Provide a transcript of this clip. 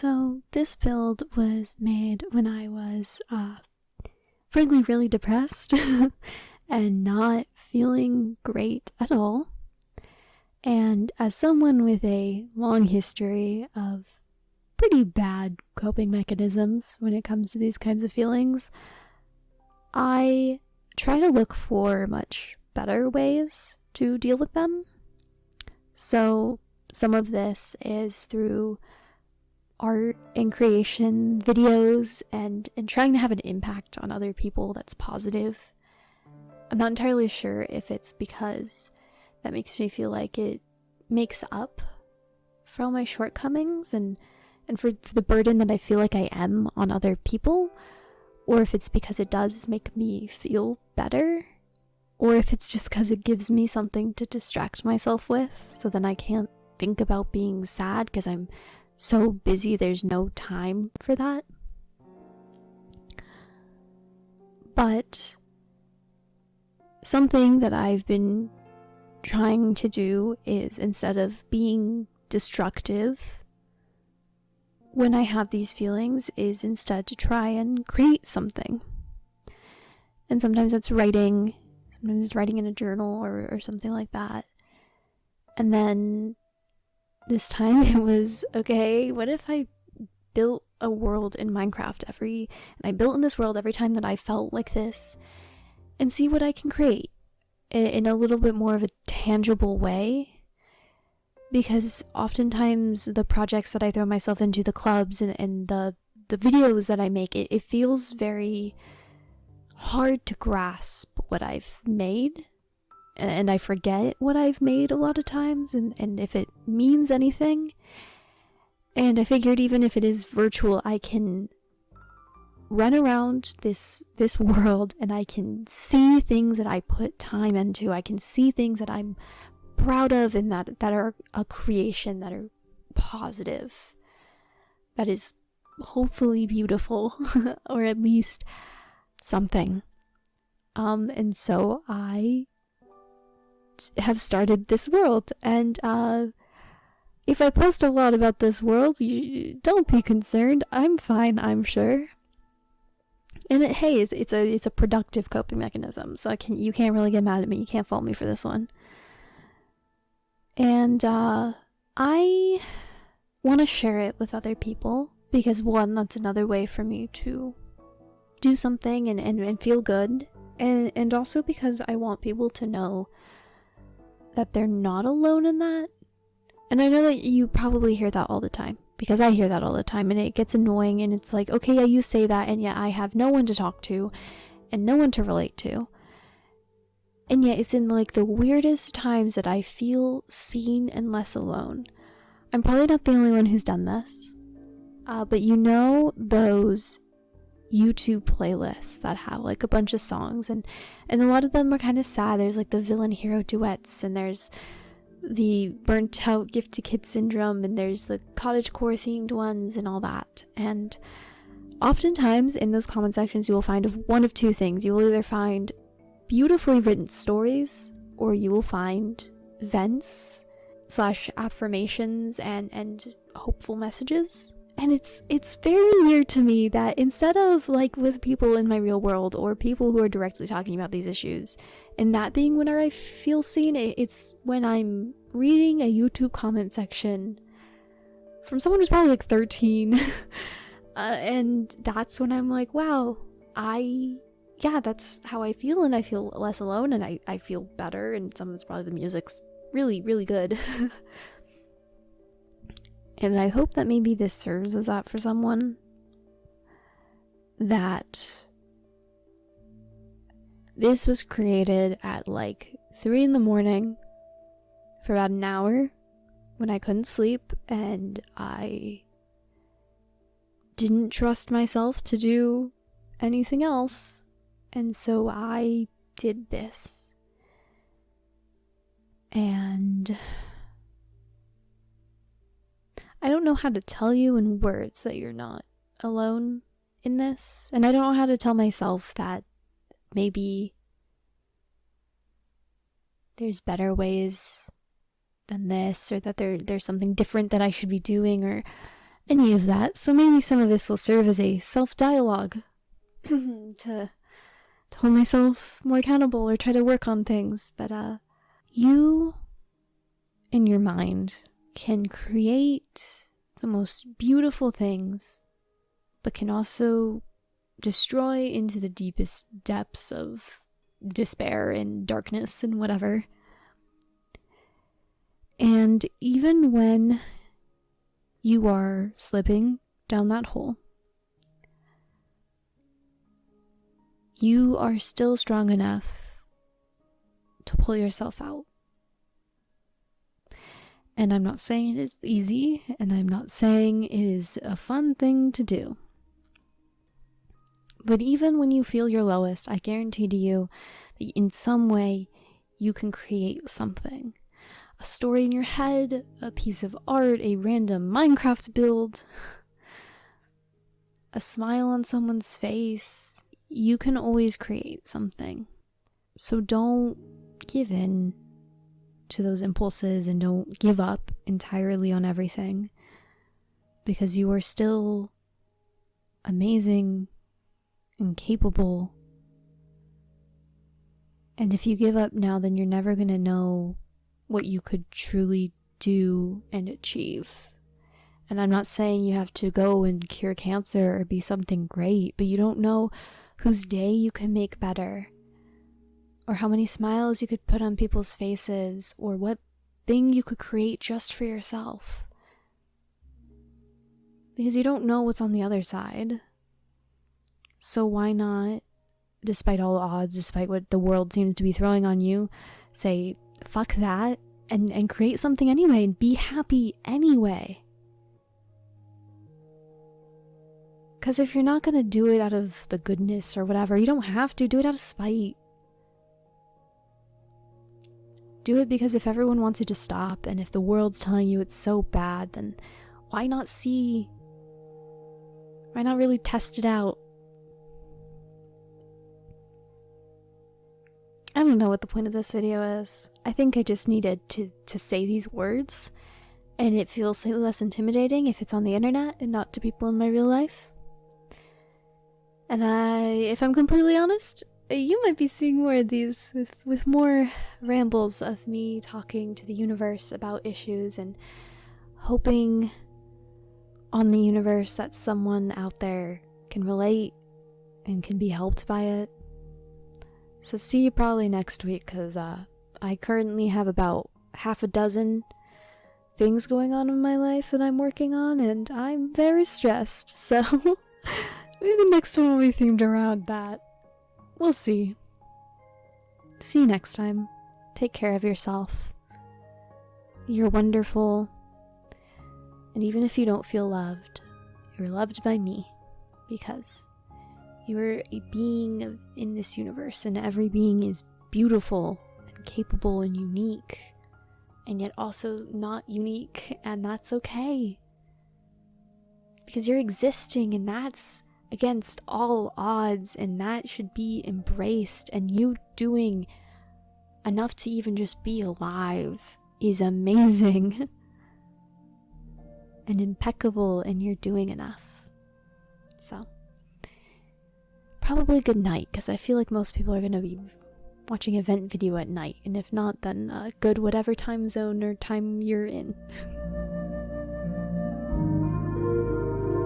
So this build was made when I was, frankly, really depressed and not feeling great at all. And as someone with a long history of pretty bad coping mechanisms when it comes to these kinds of feelings, I try to look for much better ways to deal with them. So some of this is through art and creation videos and trying to have an impact on other people that's positive. I'm not entirely sure if it's because that makes me feel like it makes up for all my shortcomings and for the burden that I feel like I am on other people, or if it's because it does make me feel better, or if it's just because it gives me something to distract myself with, so then I can't think about being sad because I'm so busy there's no time for that. But something that I've been trying to do is, instead of being destructive when I have these feelings, is instead to try and create something. And sometimes that's writing, sometimes it's writing in a journal or something like that. And then this time it was, okay, what if I built a world in Minecraft and I built in this world every time that I felt like this, and see what I can create in a little bit more of a tangible way. Because oftentimes the projects that I throw myself into, the clubs and the videos that I make, it feels very hard to grasp what I've made. And I forget what I've made a lot of times, and if it means anything. And I figured even if it is virtual, I can run around this world and I can see things that I put time into. I can see things that I'm proud of and that are a creation, that are positive, that is hopefully beautiful, or at least something. And so I have started this world, and if I post a lot about this world, don't be concerned. I'm fine, I'm sure. And it's a productive coping mechanism, so you can't really get mad at me. You can't fault me for this one. And I want to share it with other people because, one, that's another way for me to do something and feel good, and also because I want people to know that they're not alone in that. And I know that you probably hear that all the time, because I hear that all the time, and it gets annoying, and it's like, okay, yeah, you say that, and yet I have no one to talk to and no one to relate to. And yet it's in like the weirdest times that I feel seen and less alone. I'm probably not the only one who's done this, but you know those YouTube playlists that have like a bunch of songs, and a lot of them are kind of sad. There's like the villain hero duets, and there's the burnt out gift to kid syndrome, and there's the cottagecore themed ones and all that. And oftentimes in those comment sections you will find one of two things. You will either find beautifully written stories, or you will find vents / affirmations and hopeful messages. And it's very weird to me that instead of like with people in my real world or people who are directly talking about these issues, and that being when I feel seen, it's when I'm reading a YouTube comment section from someone who's probably like 13 and that's when I'm like, wow, that's how I feel, and I feel less alone, and I feel better, and some of it's probably the music's really, really good. And I hope that maybe this serves as that for someone, that this was created at like 3 a.m. for about an hour when I couldn't sleep, and I didn't trust myself to do anything else, and so I did this. And I don't know how to tell you in words that you're not alone in this. And I don't know how to tell myself that maybe there's better ways than this, or that there's something different that I should be doing, or any of that, so maybe some of this will serve as a self-dialogue to hold myself more accountable or try to work on things. But you, in your mind, can create the most beautiful things, but can also destroy into the deepest depths of despair and darkness and whatever. And even when you are slipping down that hole, you are still strong enough to pull yourself out. And I'm not saying it is easy, and I'm not saying it is a fun thing to do. But even when you feel your lowest, I guarantee to you that in some way you can create something. A story in your head, a piece of art, a random Minecraft build, a smile on someone's face. You can always create something. So don't give in to those impulses and don't give up entirely on everything, because you are still amazing and capable. And if you give up now, then you're never going to know what you could truly do and achieve. And I'm not saying you have to go and cure cancer or be something great, but you don't know whose day you can make better, or how many smiles you could put on people's faces, or what thing you could create just for yourself. Because you don't know what's on the other side. So why not, despite all odds, despite what the world seems to be throwing on you, say, fuck that, and create something anyway, and be happy anyway. Because if you're not going to do it out of the goodness or whatever, you don't have to. Do it out of spite. Do it because if everyone wants you to stop, and if the world's telling you it's so bad, then why not see? Why not really test it out? I don't know what the point of this video is. I think I just needed to say these words, and it feels slightly less intimidating if it's on the internet and not to people in my real life. And if I'm completely honest, you might be seeing more of these with more rambles of me talking to the universe about issues and hoping on the universe that someone out there can relate and can be helped by it. So see you probably next week, because I currently have about half a dozen things going on in my life that I'm working on, and I'm very stressed, so maybe the next one will be themed around that. We'll see. See you next time. Take care of yourself. You're wonderful. And even if you don't feel loved, you're loved by me, because you're a being in this universe, and every being is beautiful and capable and unique, and yet also not unique, and that's okay. Because you're existing, and that's against all odds, and that should be embraced, and you doing enough to even just be alive is amazing and impeccable, and you're doing enough. So probably good night, because I feel like most people are going to be watching a vent video at night, and if not, then good whatever time zone or time you're in.